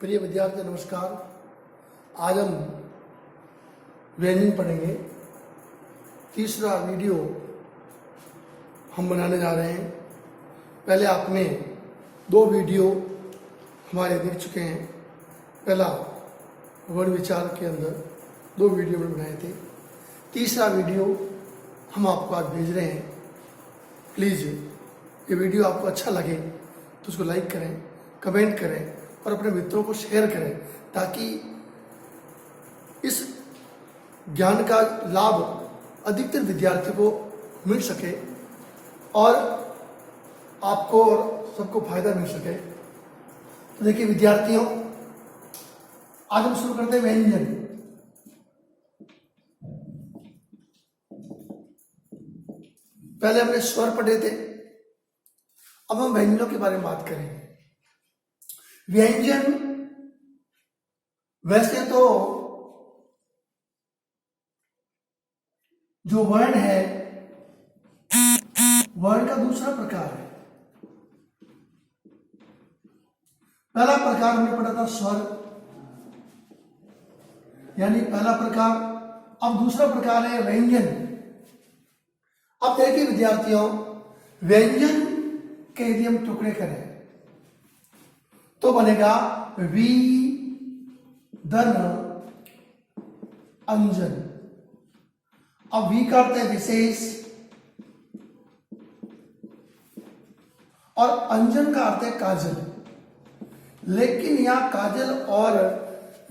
प्रिय विद्यार्थी नमस्कार। आज हम व्यंजन पढ़ेंगे। तीसरा वीडियो हम बनाने जा रहे हैं। पहले आपने 2 वीडियो हमारे देख चुके हैं। पहला वर्ण विचार के अंदर 2 वीडियो में बनाए थे। तीसरा वीडियो हम आपको आज भेज रहे हैं। प्लीज़ ये वीडियो आपको अच्छा लगे तो उसको लाइक करें, कमेंट करें और अपने मित्रों को शेयर करें, ताकि इस ज्ञान का लाभ अधिकतर विद्यार्थियों को मिल सके और आपको और सबको फायदा मिल सके। तो देखिए विद्यार्थियों, आज हम शुरू करते हैं व्यंजन। पहले हमने स्वर पढ़े थे, अब हम व्यंजनों के बारे में बात करेंगे। व्यंजन वैसे तो जो वर्ण है, वर्ण का दूसरा प्रकार है। पहला प्रकार हमने पढ़ा था स्वर, यानी पहला प्रकार। अब दूसरा प्रकार है व्यंजन। अब देखिए विद्यार्थियों, व्यंजन के यदि हम टुकड़े करें तो बनेगा वी धन अंजन। अब वी का अर्थ है विशेष और अंजन का अर्थ है काजल। लेकिन यहां काजल और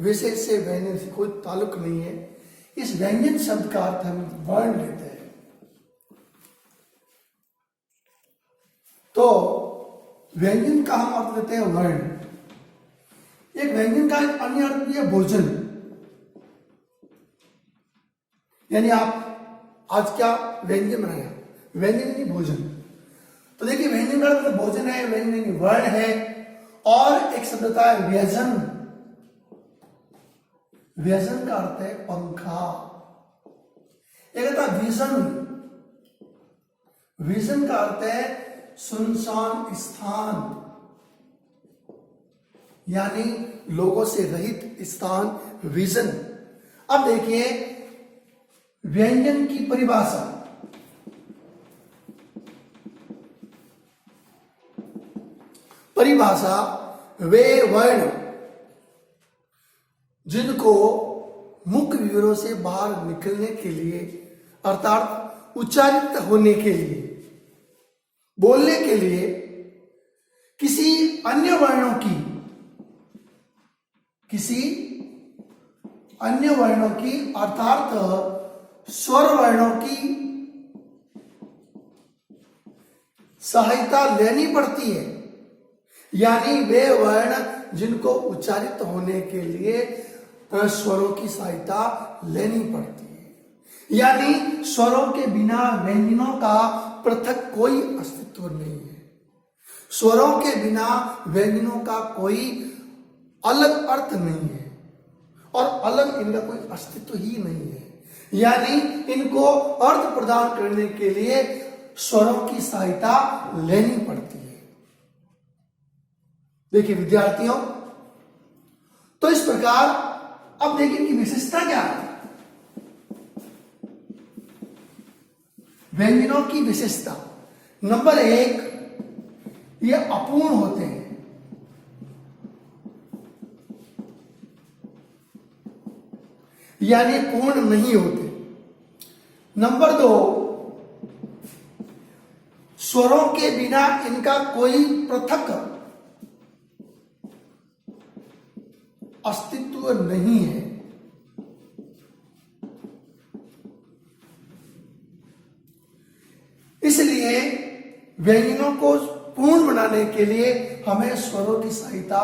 विशेष से व्यंजन से कोई ताल्लुक नहीं है। इस व्यंजन शब्द का अर्थ हम वर्ण लेते हैं। तो व्यंजन का हम अर्थ लेते हैं वर्ण। एक व्यंजन का एक अन्य अर्थ भी है भोजन। यानी आप आज क्या व्यंजन बनाया, व्यंजन यानी भोजन। तो देखिए व्यंजन का मतलब भोजन है, व्यंजन यानी वर्ण है। और एक शब्द होता है व्यजन। व्यजन का अर्थ है पंखा। एक होता है विजन। विजन का अर्थ है सुनसान स्थान, यानी लोगों से रहित स्थान, विजन। अब देखिए व्यंजन की परिभाषा। परिभाषा वे वर्ण जिनको मुख्य विवरणों से बाहर निकलने के लिए, अर्थात उच्चारित होने के लिए, बोलने के लिए किसी अन्य वर्णों की, अर्थात स्वर वर्णों की सहायता लेनी पड़ती है। यानी वे वर्ण जिनको उच्चारित होने के लिए स्वरों की सहायता लेनी पड़ती है। यानी स्वरों के बिना व्यंजनों का पृथक कोई अस्तित्व नहीं है। स्वरों के बिना व्यंजनों का कोई अलग अर्थ नहीं है और अलग इनका कोई अस्तित्व ही नहीं है। यानी इनको अर्थ प्रदान करने के लिए स्वरों की सहायता लेनी पड़ती है। देखिए विद्यार्थियों, तो इस प्रकार अब देखिए कि विशेषता क्या है। व्यंजनों की विशेषता नंबर 1, ये अपूर्ण होते हैं। यानी पूर्ण नहीं होते। नंबर 2, स्वरों के बिना इनका कोई पृथक अस्तित्व नहीं है। इसलिए व्यंजनों को पूर्ण बनाने के लिए हमें स्वरों की सहायता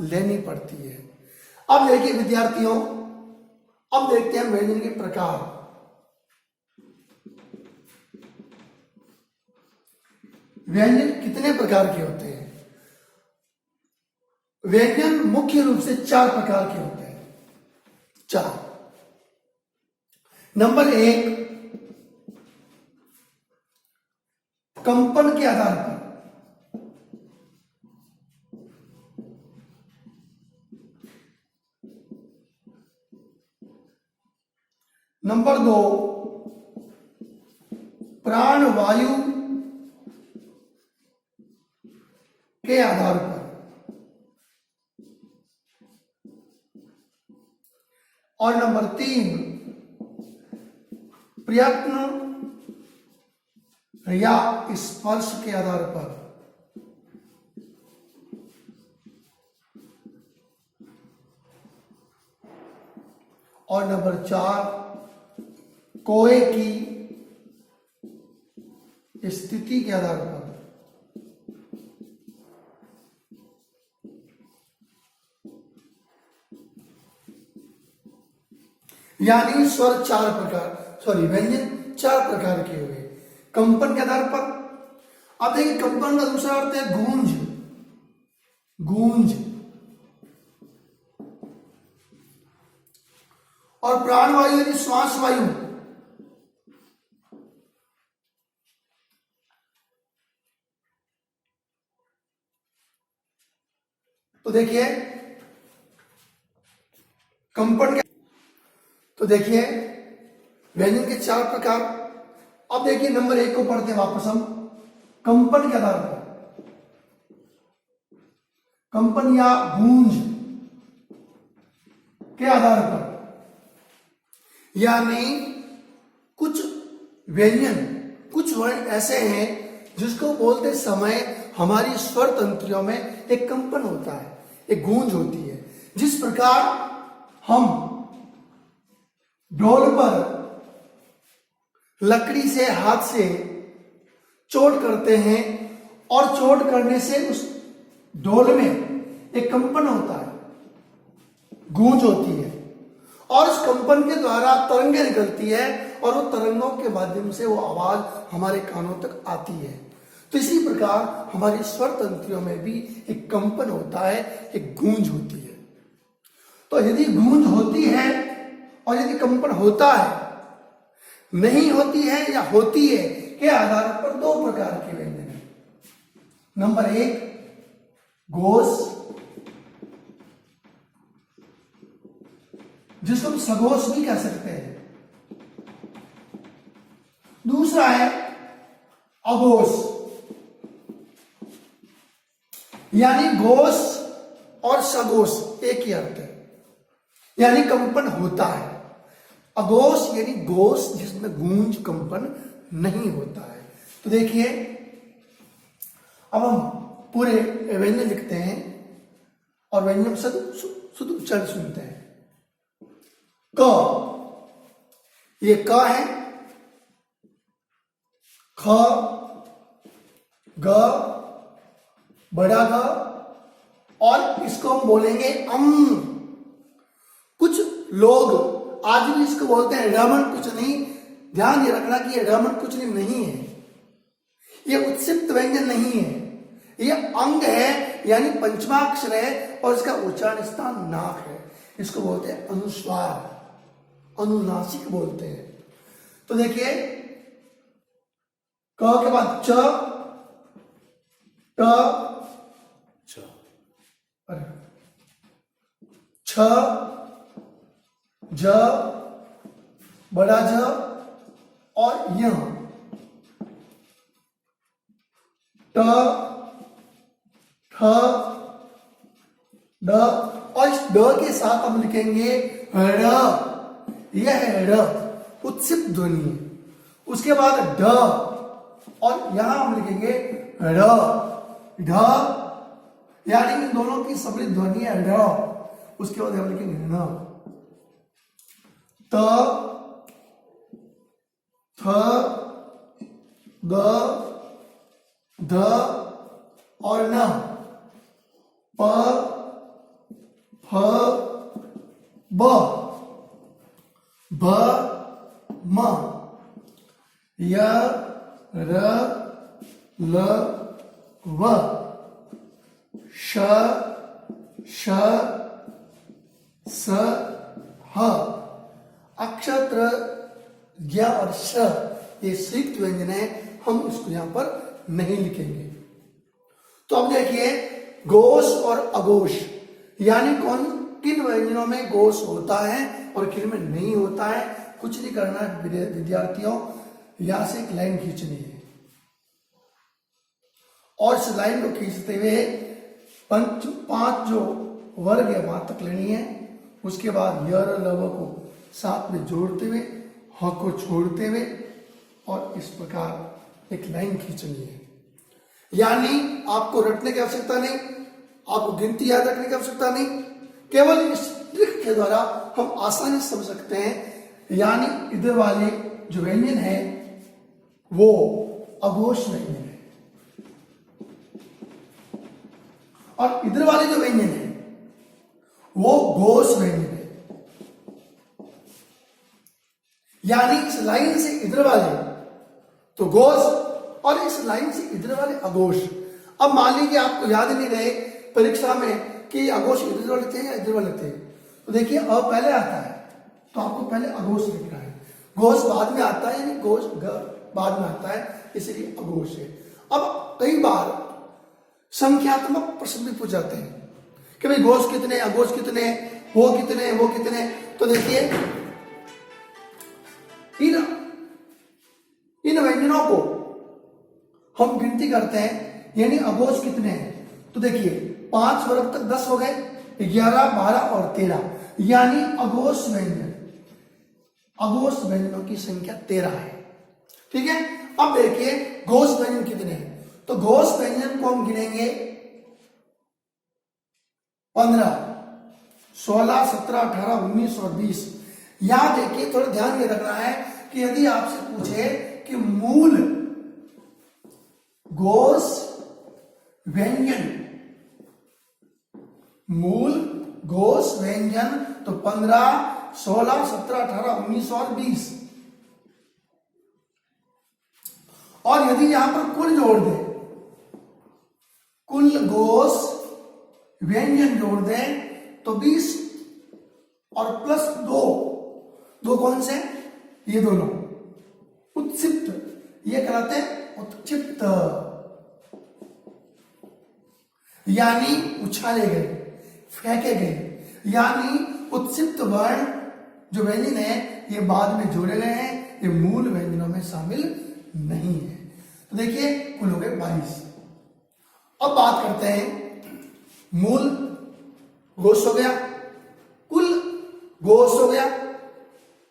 लेनी पड़ती है। अब देखिए विद्यार्थियों, अब देखते हैं व्यंजन के प्रकार। व्यंजन कितने प्रकार के होते हैं? व्यंजन मुख्य रूप से 4 प्रकार के होते हैं। 4। नंबर 1, कंपन के आधार पर। नंबर 2, प्राणवायु के आधार पर। और नंबर 3, प्रयत्न या स्पर्श के आधार पर। और नंबर 4, कोए की स्थिति के आधार पर। यानी स्वर व्यंजन 4 प्रकार के हुए। कंपन के आधार पर। अब देखिए कंपन का दूसरा अर्थ है गूंज। और प्राणवायु यानी श्वास वायु। तो देखिए कंपन के, तो देखिए व्यंजन के 4 प्रकार। अब देखिए नंबर 1 को पढ़ते हैं वापस हम। कंपन के आधार पर, कंपन या गूंज के आधार पर, यानी कुछ व्यंजन, कुछ वर्ण ऐसे हैं जिसको बोलते समय हमारी स्वर तंत्रियों में एक कंपन होता है, एक गूंज होती है। जिस प्रकार हम ढोल पर लकड़ी से, हाथ से चोट करते हैं और चोट करने से उस ढोल में एक कंपन होता है, गूंज होती है, और उस कंपन के द्वारा तरंगें निकलती है और वो तरंगों के माध्यम से वो आवाज हमारे कानों तक आती है। तो इसी प्रकार हमारी स्वर तंत्रियों में भी एक कंपन होता है, एक गूंज होती है। तो यदि गूंज होती है और यदि कंपन होता है, नहीं होती है या होती है के आधार पर 2 प्रकार के व्यंजन हैं। नंबर 1 घोष, जिसको हम सघोष भी कह सकते हैं। दूसरा है अघोष, यानी घोष और सघोष एक ही अर्थ है, यानी कंपन होता है। अघोष यानी घोष जिसमें गूंज, कंपन नहीं होता है। तो देखिए अब हम पूरे व्यंजन लिखते हैं और व्यंजन शुद्ध उच्चारण सुनते हैं। क, ये क है, ख, ग, बड़ा ग, और इसको हम बोलेंगे कुछ लोग आज भी इसको बोलते हैं रमन कुछ नहीं। ध्यान ये रखना कि ये रमन कुछ नहीं है, ये उत्सिप्त व्यंजन नहीं है, ये अंग है, यानी पंचमाक्षर है और इसका उच्चारण स्थान नाक है। इसको बोलते हैं अनुस्वार, अनुनासिक बोलते हैं। तो देखिए क के बाद च, ट, छ, ज, बड़ा ज और य, ट, ठ, ड, और इस ड के साथ हम लिखेंगे र। यह है र, उत्सिप्त ध्वनि है। उसके बाद ढ, और यहां हम लिखेंगे र, ढ, यानी इन दोनों की सम्मिलित ध्वनि है ढ। उसके बाद हम लिखेंगे न, त, थ, द, ध और न, प, फ, ब, भ, म, य, र, ल, व, श, श, स, ह। अक्षत्र ज्ञ और श ये संयुक्त व्यंजन है, हम इसको यहां पर नहीं लिखेंगे। तो अब देखिए घोष और अघोष, यानी किन व्यंजनों में घोष होता है और किन में नहीं होता है, कुछ नहीं करना है विद्यार्थियों, यहां से एक लाइन खींचनी है और इस लाइन को खींचते हुए पांच जो वर्ग है वहां तक लेनी है। उसके बाद य र ल व को साथ में जोड़ते हुए ह को छोड़ते हुए और इस प्रकार एक लाइन खींचनी है। यानी आपको रटने की आवश्यकता नहीं, आपको गिनती याद रखने की आवश्यकता नहीं, केवल इस ट्रिक के द्वारा हम आसानी से समझ सकते हैं। यानी इधर वाले जो व्यंजन है वो अघोष व्यंजन है और इधर वाले जो व्यंजन है वो घोष व्यंजन है। यानी इस लाइन से इधर वाले तो घोष और इस लाइन से इधर वाले अघोष। अब मान लीजिए आपको याद नहीं रहे परीक्षा में कि अघोष इधर वाले थे या इधर वाले थे, तो देखिए अ पहले आता है तो आपको पहले अघोष लिखना है, घोष बाद में आता है, यानी घोष बाद में आता है, इसलिए अघोष है। अब कई बार संख्यात्मक प्रश्न भी पूछ जाते हैं कि भाई घोष कितने, अघोष कितने, वो कितने, वो कितने। तो देखिए इन व्यंजनों को हम गिनती करते हैं, यानी अघोष कितने हैं। तो देखिए 5 वर्ग तक 10 हो गए, 11, 12 और 13, यानी अघोष व्यंजनों की संख्या 13 है। ठीक है। अब देखिए घोष व्यंजन कितने हैं, तो घोष व्यंजन को हम गिनेंगे 15, 16, 17, 18, 19 और 20। यहां देखिए थोड़ा ध्यान में रखना है कि यदि आपसे पूछे कि मूल घोष व्यंजन, मूल घोष व्यंजन तो 15, 16, 17, 18, 19 और 20। और यदि यहां पर कुल जोड़ दे, कुल घोष व्यंजन जोड़ दें तो 20 और प्लस 2 कौन से, ये दोनों उत्क्षिप्त, ये कहलाते हैं उत्क्षिप्त, यानी उछाले गए, फेंके गए। यानी उत्क्षिप्त वर्ण जो व्यंजन है ये बाद में जोड़े गए हैं, ये मूल व्यंजनों में शामिल नहीं है। तो देखिए कुल हो गए 22। अब बात करते हैं मूल घोष हो गया, कुल घोष हो गया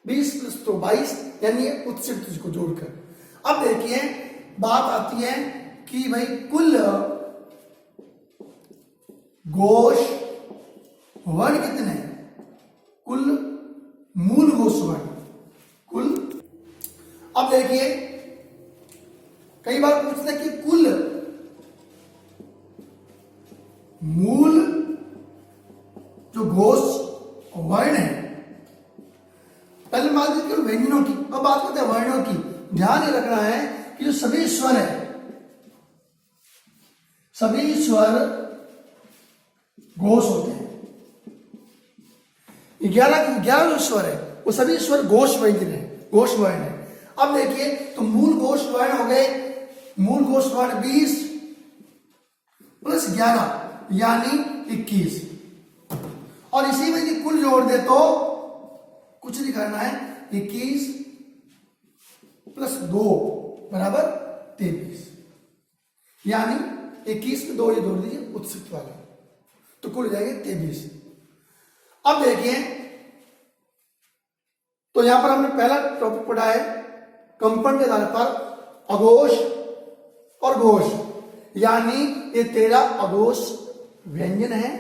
20 प्लस तो 22, यानी उत्क्षिप्त को जोड़कर। अब देखिए बात आती है कि भाई कुल घोष वर्ण कितने, कुल मूल घोष वर्ण कुल। अब देखिए कई बार पूछते हैं कि कुल मूल जो घोष वर्ण है, पहले बात करते हैं व्यंजनों की, अब बात करते हैं वर्णों की। ध्यान ये रखना है कि जो सभी स्वर है, सभी स्वर घोष होते हैं। 11 जो स्वर है वो सभी स्वर घोष व्यंजन है, घोष वर्ण है। अब देखिए तो मूल घोष वर्ण हो गए, मूल घोष वर्ण 20 प्लस 11 यानी 21, और इसी में यदि कुल जोड़ दे तो कुछ नहीं करना है, 21 प्लस 2 बराबर 23, यानी 21 में 2 ये जोड़ दीजिए उत्क्षिप्त वाले, तो कुल जाएंगे 23। अब देखिए तो यहां पर हमने पहला टॉपिक पढ़ा है कंपन के आधार पर अघोष और घोष, यानी ये 13 अघोष व्यंजन है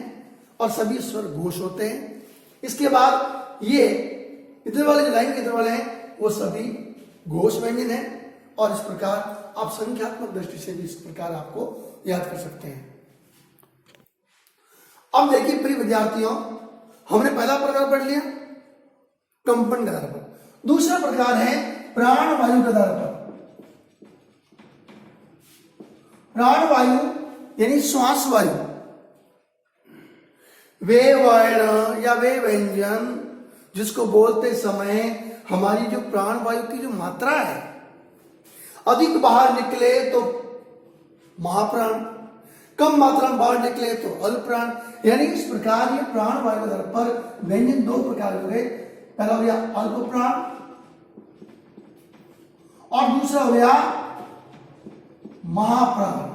और सभी स्वर घोष होते हैं। इसके बाद ये इधर वाले जो लाइन के इधर वाले हैं वो सभी घोष व्यंजन है, और इस प्रकार आप संख्यात्मक दृष्टि से भी इस प्रकार आपको याद कर सकते हैं। अब देखिए प्रिय विद्यार्थियों, हमने पहला प्रकार पढ़ लिया कंपन के आधार पर, दूसरा प्रकार है प्राण वायु के आधार पर। प्राण वायु यानी श्वास वायु, वे वर्ण या वे व्यंजन जिसको बोलते समय हमारी जो प्राण वायु की जो मात्रा है अधिक बाहर निकले तो महाप्राण, कम मात्रा में बाहर निकले तो अल्पप्राण। यानी इस प्रकार ये प्राण वायु के आधार पर व्यंजन 2 प्रकार हो गए, पहला हो गया अल्पप्राण और दूसरा हो गया महाप्राण,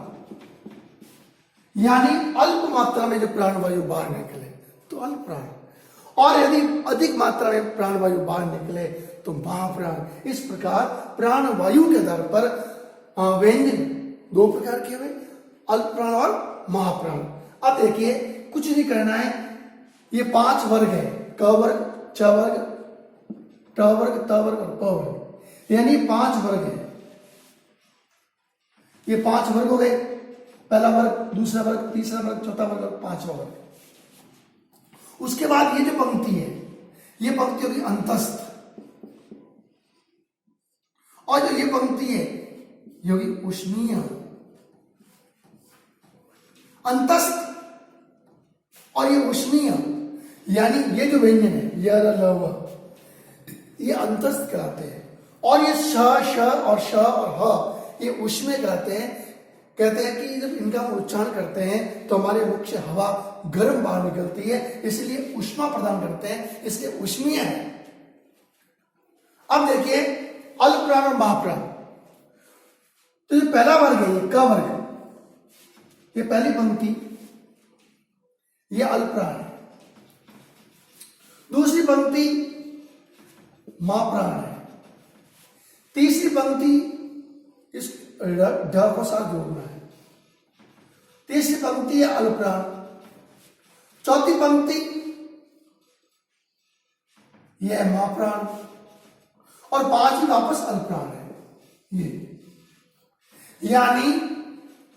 यानी अल्प मात्रा में जो प्राणवायु बाहर निकले तो अल्प प्राण, और यदि अधिक मात्रा में प्राणवायु बाहर निकले तो महाप्राण। इस प्रकार प्राणवायु के आधार पर व्यंजन दो प्रकार के हुए, अल्प प्राण और महाप्राण। अब देखिए कुछ नहीं करना है, ये 5 वर्ग है, क वर्ग, च वर्ग, ट वर्ग, त वर्ग और प वर्ग, यानी 5 वर्ग है। ये 5 वर्ग हो गए, पहला वर्ग, दूसरा वर्ग, तीसरा वर्ग, चौथा वर्ग और 5वां वर्ग। उसके बाद ये जो पंक्ति है, ये पंक्ति होगी अंतस्थ, और जो ये पंक्ति है ये होगी उष्मीय। अंतस्थ और ये उष्मीय, यानी ये जो व्यंजन है य र ल व, ये अंतस्थ कहलाते हैं, और ये श और श और ह ये उष्मीय कहलाते हैं। कहते हैं कि जब इनका हम उच्चारण करते हैं तो हमारे मुख से हवा गर्म बाहर निकलती है, इसलिए उष्मा प्रदान करते हैं, इसलिए उष्मीय है। अब देखिए अल्प प्राण और महाप्राण, तो ये पहला वर्ग है, ये क वर्ग, ये पहली पंक्ति, ये अल्प प्राण है। दूसरी पंक्ति महाप्राण है। तीसरी पंक्ति इस ढ को साथ जोड़ना है। तीसरी पंक्ति है अल्प प्राण। चौथी पंक्ति यह है महाप्राण, और 5वीं वापस अल्प प्राण है। ये यानी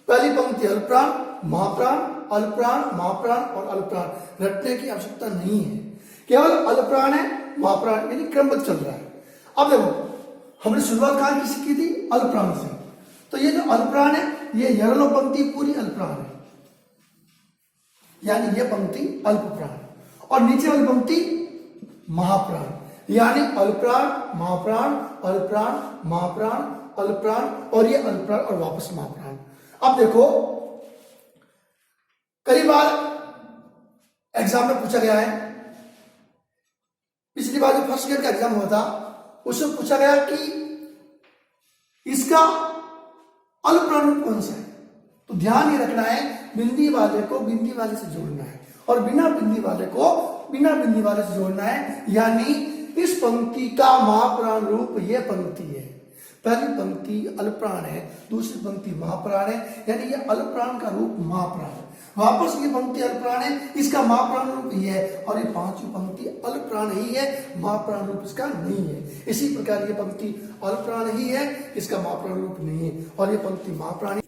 पहली पंक्ति अल्प प्राण, महाप्राण, अल्प प्राण, महाप्राण और अल्प प्राण। रटने की आवश्यकता नहीं है, केवल अल्प प्राण है, महाप्राण, यानी क्रमबद्ध चल रहा है। अब देखो हमने शुरुआत कहां किसी की थी, अल्प प्राण से, तो ये जो अल्प प्राण है ये यरलो पंक्ति पूरी अल्प प्राण है, यानी ये पंक्ति अल्प प्राण, और नीचे वाली पंक्ति महाप्राण, यानी अल्प प्राण, महाप्राण, अल्प प्राण, महाप्राण, अल्प प्राण, और ये अल्प प्राण और वापस महाप्राण। अब देखो कई बार एग्जाम में पूछा गया है, पिछली बार जो फर्स्ट ग्रेड का एग्जाम हुआ था उसमें पूछा गया कि इसका अल्प प्राण रूप कौन सा है। तो ध्यान ये रखना है, बिंदी वाले को बिंदी वाले से जोड़ना है, और बिना बिंदी वाले को बिना बिंदी वाले से जोड़ना है। यानी इस पंक्ति का महाप्राण रूप ये पंक्ति है। पहली पंक्ति अल्प प्राण है, दूसरी पंक्ति महाप्राण है, यानी ये अल्प प्राण का रूप महाप्राण है। वापस ये पंक्ति अल्प प्राण है, इसका महाप्राण रूप ये है, और ये 5वीं पंक्ति अल्प प्राण ही है, महाप्राण रूप इसका नहीं है। इसी प्रकार ये पंक्ति अल्प प्राण ही है, इसका महाप्राण रूप नहीं है, और ये पंक्ति महाप्राण।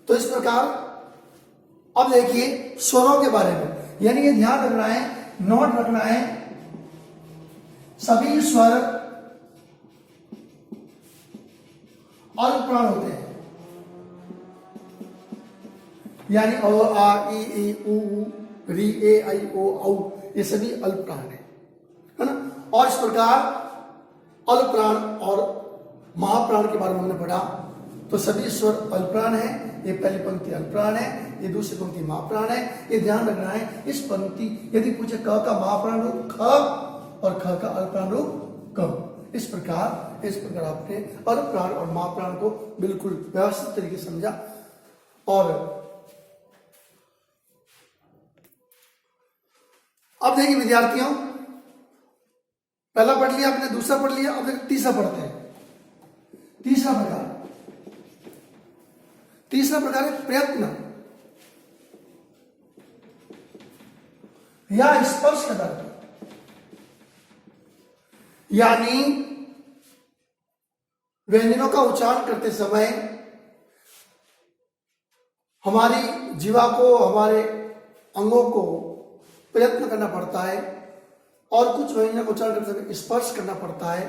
तो इस प्रकार अब देखिए स्वरों के बारे में, यानी ये ध्यान रखना है, नोट रखना है, सभी स्वर अल्प प्राण होते हैं, यानी अ, आ, ई, उ, री, ए, आई, ओ, औ, ये सभी अल्प प्राण है ना। और इस प्रकार अल्प प्राण और महाप्राण के बारे में हमने पढ़ा, तो सभी स्वर अल्प प्राण है। ये पहली पंक्ति अल्प प्राण है, ये दूसरी पंक्ति महाप्राण है। ये ध्यान रखना है, इस पंक्ति यदि पूछे क का महाप्राण रूप ख और ख का अल्प प्राण रूप क, इस प्रकार आपने अल्प प्राण और महाप्राण को बिल्कुल व्यवस्थित तरीके से समझा। और अब देखिए विद्यार्थियों, पहला पढ़ लिया आपने, दूसरा पढ़ लिया, अब तीसरा पढ़ते हैं। तीसरा प्रकार है प्रयत्न या स्पर्श का दर्द, यानी व्यंजनों का उच्चारण करते समय हमारी जीवा को, हमारे अंगों को प्रयत्न करना पड़ता है, और कुछ व्यंजनों का उच्चारण करते समय स्पर्श करना पड़ता है।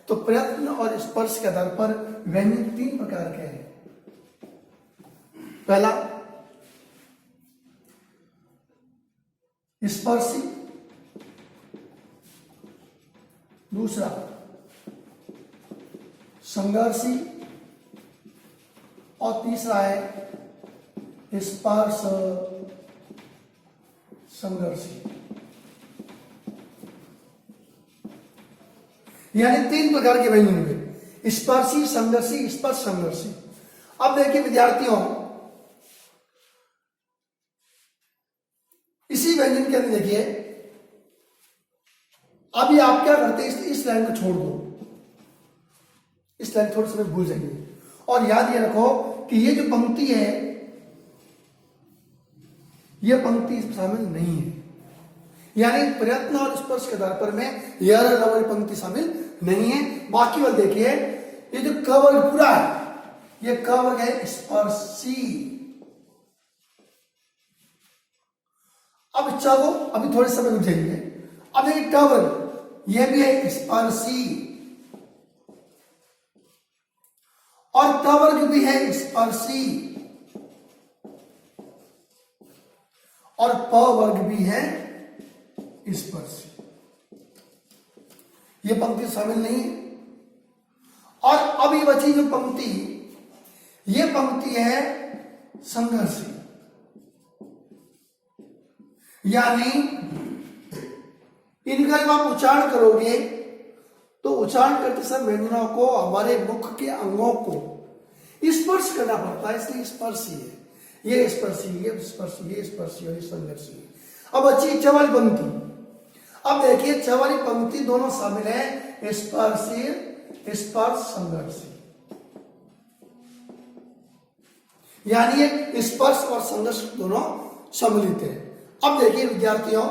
तो प्रयत्न और स्पर्श के आधार पर व्यंजन 3 प्रकार के हैं। पहला स्पर्शी, दूसरा संघर्षी, और तीसरा है स्पर्श संघर्षी। यानी 3 प्रकार के व्यंजन हुए। स्पर्शी, संघर्षी, स्पर्श, संघर्षी। अब देखिए विद्यार्थियों, इसी व्यंजन के अंदर देखिए, अभी आप क्या करते हैं, इस लाइन को छोड़ दो, इस लाइन थोड़े समय भूल जाइए और याद ये रखो कि ये जो पंक्ति है, ये पंक्ति इसमें शामिल नहीं है, यानी प्रयत्न और स्पर्श के आधार पर में यह वाली पंक्ति शामिल नहीं है। बाकी वाले देखिए, ये जो क वर्ग पूरा है, ये क वर्ग है स्पर्शी। अब इच्छा को अभी थोड़े समय रुक जाइए। अब देखिए ट वर्ग, ये भी है स्पर्शी और ट वर्ग भी है स्पर्शी और प वर्ग भी है स्पर्शी। ये पंक्ति शामिल नहीं है। और अभी बची जो पंक्ति, ये पंक्ति है संघर्षी, यानी इनका जब आप उच्चारण करोगे तो उच्चारण करते समय व्यंजनों को, हमारे मुख के अंगों को स्पर्श करना पड़ता है, इसलिए स्पर्शी है। ये स्पर्शी, ये स्पर्शी, ये स्पर्शी और ये संघर्षी। अब अच्छी च वाली पंक्ति, अब देखिए च वाली पंक्ति दोनों शामिल है, स्पर्शी, स्पर्श, संघर्षी, यानी एक स्पर्श और संघर्ष दोनों सम्मिलित है। अब देखिए विद्यार्थियों,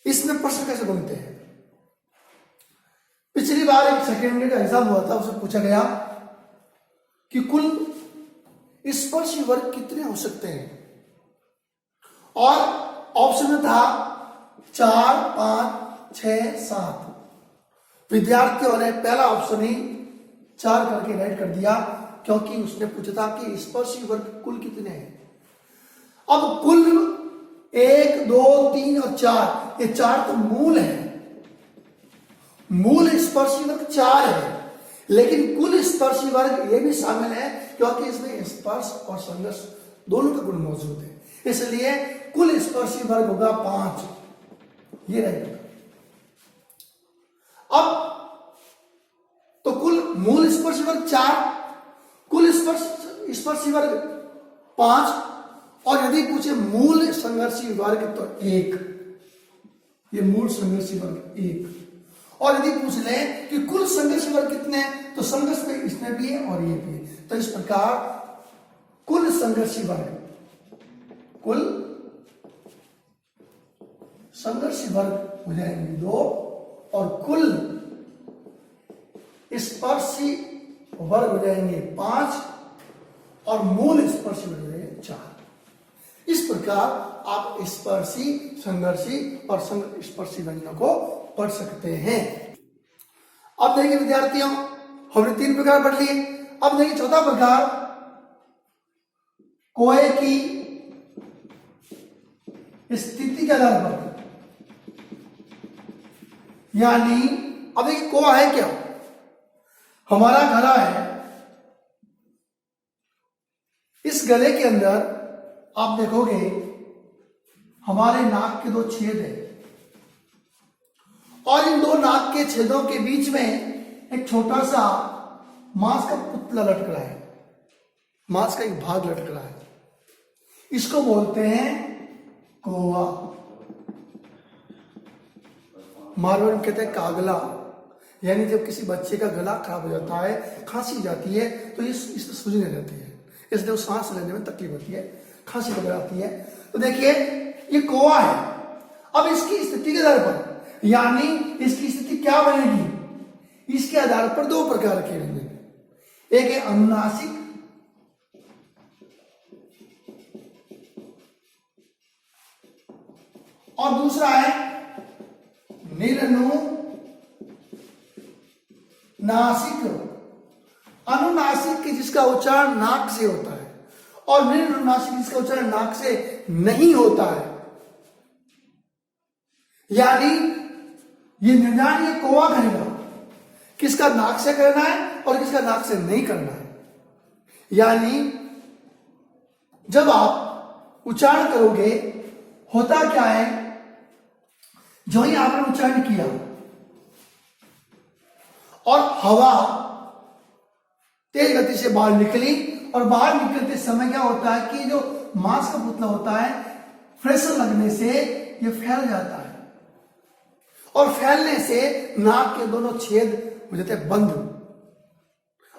इसमें प्रश्न कैसे बनते हैं। पिछली बार एक सेकेंडरी का एग्जाम हुआ था, उससे पूछा गया कि कुल स्पर्शी वर्ग कितने हो सकते हैं, और ऑप्शन में था 4, 5, 6, 7। विद्यार्थियों ने पहला ऑप्शन ही 4 करके राइट कर दिया, क्योंकि उसने पूछा था कि स्पर्शी वर्ग कुल कितने हैं। अब कुल 1, 2, 3 और 4, ये 4 तो मूल है, मूल स्पर्शी वर्ग 4 है, लेकिन कुल स्पर्शी वर्ग ये भी शामिल है, क्योंकि इसमें स्पर्श और संघर्ष दोनों का गुण मौजूद है, इसलिए कुल स्पर्शी वर्ग होगा 5। ये रहेगा। अब तो कुल मूल स्पर्शी वर्ग 4, कुल स्पर्शी वर्ग 5, और यदि पूछे मूल संघर्षी वर्ग तो 1, ये मूल संघर्षी वर्ग 1। और यदि पूछ ले कि कुल संघर्षी वर्ग कितने हैं, तो संघर्ष में इसमें भी है और ये भी है। तो इस प्रकार कुल संघर्षी वर्ग, कुल संघर्षी वर्ग हो जाएंगे 2, और कुल स्पर्शी वर्ग हो जाएंगे 5, और मूल स्पर्शी वर्ग हो जाएंगे 4। इस प्रकार आप स्पर्शी, संघर्षी और स्पर्शी व्यंजनों को पढ़ सकते हैं। अब देखिए विद्यार्थियों, हमने 3 प्रकार पढ़ लिए। अब देखिए चौथा प्रकार, कोए की स्थिति के आधार पर, यानी अब देखिए कोआ है क्या, हमारा गला है, इस गले के अंदर आप देखोगे हमारे नाक के 2 छेद हैं, और इन 2 नाक के छेदों के बीच में एक छोटा सा मांस का पुतला लटक रहा है, मांस का एक भाग लटक रहा है, इसको बोलते हैं कोआ। मारवाड़ में कहते हैं कागला, यानी जब किसी बच्चे का गला खराब हो जाता है, खांसी जाती है, तो इसमें सूजन रहती है, इसलिए सांस लेने में तकलीफ होती है, खांसी वगैरह आती है। तो देखिए ये कोआ है। अब इसकी स्थिति के आधार पर, यानी इसकी स्थिति क्या बनेगी, इसके आधार पर 2 प्रकार के व्यंजन, एक है अनुनासिक और दूसरा है निरनुनासिक। अनुनासिक की जिसका उच्चारण नाक से होता है, और निरनुनासिक जिसका उच्चारण नाक से नहीं होता है, यानी ये निर्णय ये कोआ करेगा किसका नाक से करना है और किसका नाक से नहीं करना है। यानी जब आप उच्चारण करोगे, होता क्या है, जो ही आपने उच्चारण किया, और हवा तेज गति से बाहर निकली, और बाहर निकलते समय क्या होता है कि जो मांस का पुतला होता है, प्रेशर लगने से ये फैल जाता है, और फैलने से नाक के दोनों छेद हो जाते हैं बंद,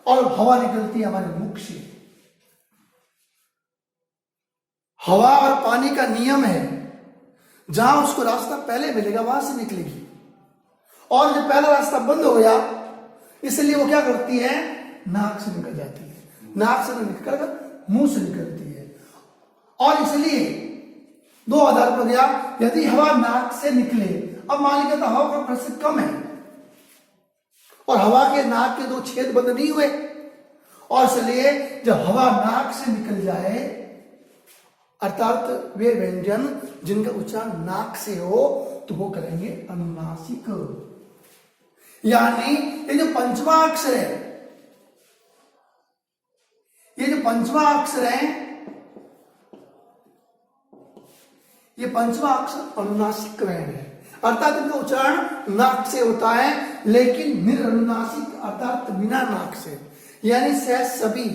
और हवा निकलती है हमारे मुख से। हवा और पानी का नियम है, जहां उसको रास्ता पहले मिलेगा वहां से निकलेगी, और जब पहला रास्ता बंद हो गया इसलिए वो क्या करती है, नाक से निकल जाती है। नाक से निकल कर मुंह से निकलती है, और इसलिए दो आधार पर गया, यदि हवा नाक से निकले, अब मान लीजिए तो हवा का प्रेशर कम है और हवा के नाक के दो छेद बंद नहीं हुए, और इसलिए जब हवा नाक से निकल जाए, अर्थात वे व्यंजन जिनका उच्चारण नाक से हो तो वो करेंगे अनुनासिक। यानी ये जो पंचमा अक्षर है, ये जो पंचमा अक्षर है, ये पंचमा अक्षर अनुनासिक वर्ण है, अर्थात इनका उच्चारण नाक से होता है, लेकिन निरनुनासिक अर्थात बिना नाक से, यानी सहज सभी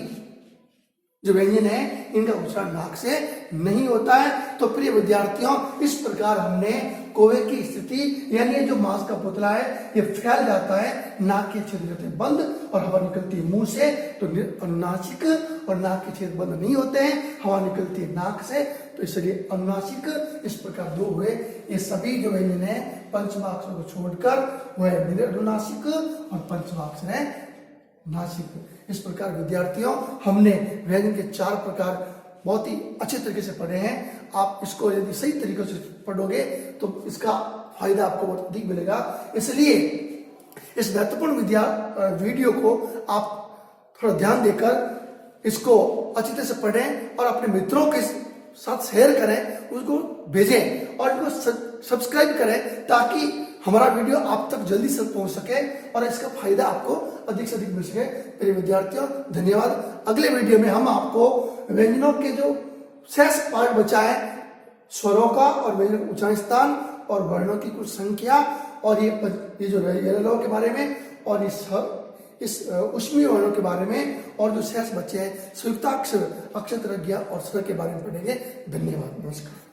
जो व्यंजन है इनका उच्चारण नाक से नहीं होता है। तो प्रिय विद्यार्थियों, इस प्रकार हमने कोवे की स्थिति, यानी जो मांस का पुतला है ये फैल जाता है, नाक के छेद होते हैं बंद और हवा निकलती है मुंह से, तो अनुनासिक, और नाक के छेद बंद नहीं होते हैं, हवा निकलती है नाक से, तो इसलिए अनुनासिक। इस प्रकार दो हुए, ये सभी जो व्यंजन है पंचमा अक्षर को छोड़कर वह अनुनासिक और पंचमा अक्षर है नासिक। इस प्रकार विद्यार्थियों, हमने व्यंजन के 4 प्रकार बहुत ही अच्छे तरीके से पढ़े हैं। आप इसको यदि सही तरीके से पढ़ोगे तो इसका फायदा आपको बहुत अधिक मिलेगा। इसलिए इस महत्वपूर्ण वीडियो को आप थोड़ा ध्यान देकर इसको अच्छी तरह से पढ़ें और अपने मित्रों के साथ शेयर करें, उसको भेजें और इनको सब्सक्राइब करें, ताकि हमारा वीडियो आप तक जल्दी से पहुंच सके और इसका फायदा आपको अधिक से अधिक मिल सके। मेरे विद्यार्थियों, धन्यवाद। अगले वीडियो में हम आपको व्यंजनों के जो शेष पार्ट बचा है, स्वरों का और व्यंजन उच्चारण स्थान और वर्णों की कुछ संख्या, और ये जो यलों के बारे में, और इस उष्मीय वर्णों के बारे में, और जो शेष बचे हैं संयुक्ताक्षर, अक्षर, तरज्ञा और स्वर के बारे में पढ़ेंगे। धन्यवाद, नमस्कार।